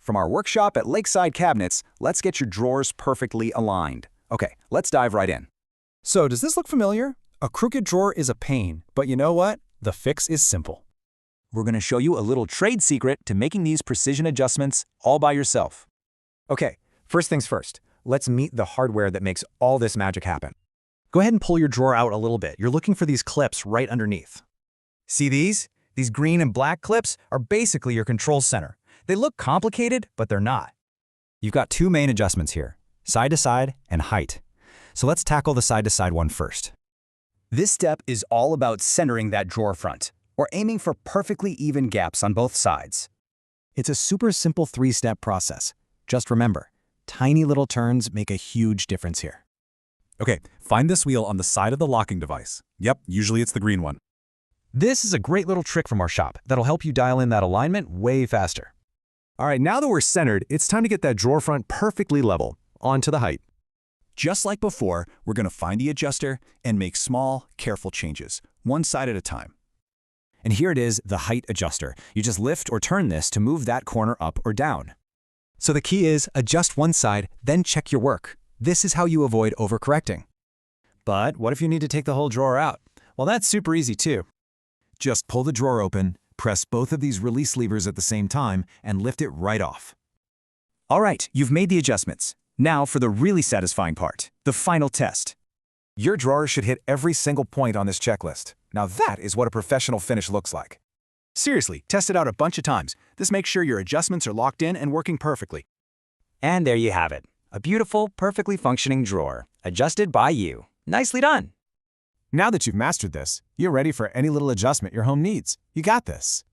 From our workshop at Lakeside Cabinets, let's get your drawers perfectly aligned. Okay, let's dive right in. So does this look familiar? A crooked drawer is a pain, but you know what? The fix is simple. We're going to show you a little trade secret to making these precision adjustments all by yourself. Okay, first things first. Let's meet the hardware that makes all this magic happen. Go ahead and pull your drawer out a little bit. You're looking for these clips right underneath. See these? These green and black clips are basically your control center. They look complicated, but they're not. You've got two main adjustments here, side to side and height. So let's tackle the side to side one first. This step is all about centering that drawer front, or aiming for perfectly even gaps on both sides. It's a super simple three-step process. Just remember, tiny little turns make a huge difference here. Okay, find this wheel on the side of the locking device. Yep, usually it's the green one. This is a great little trick from our shop that'll help you dial in that alignment way faster. All right, now that we're centered, it's time to get that drawer front perfectly level, onto the height. Just like before, we're going to find the adjuster and make small, careful changes, one side at a time. And here it is, the height adjuster. You just lift or turn this to move that corner up or down. So the key is adjust one side, then check your work. This is how you avoid overcorrecting. But what if you need to take the whole drawer out? Well, that's super easy too. Just pull the drawer open, press both of these release levers at the same time, and lift it right off. All right, you've made the adjustments. Now for the really satisfying part, the final test. Your drawer should hit every single point on this checklist. Now that is what a professional finish looks like. Seriously, test it out a bunch of times. This makes sure your adjustments are locked in and working perfectly. And there you have it. A beautiful, perfectly functioning drawer, adjusted by you. Nicely done. Now that you've mastered this, you're ready for any little adjustment your home needs. You got this.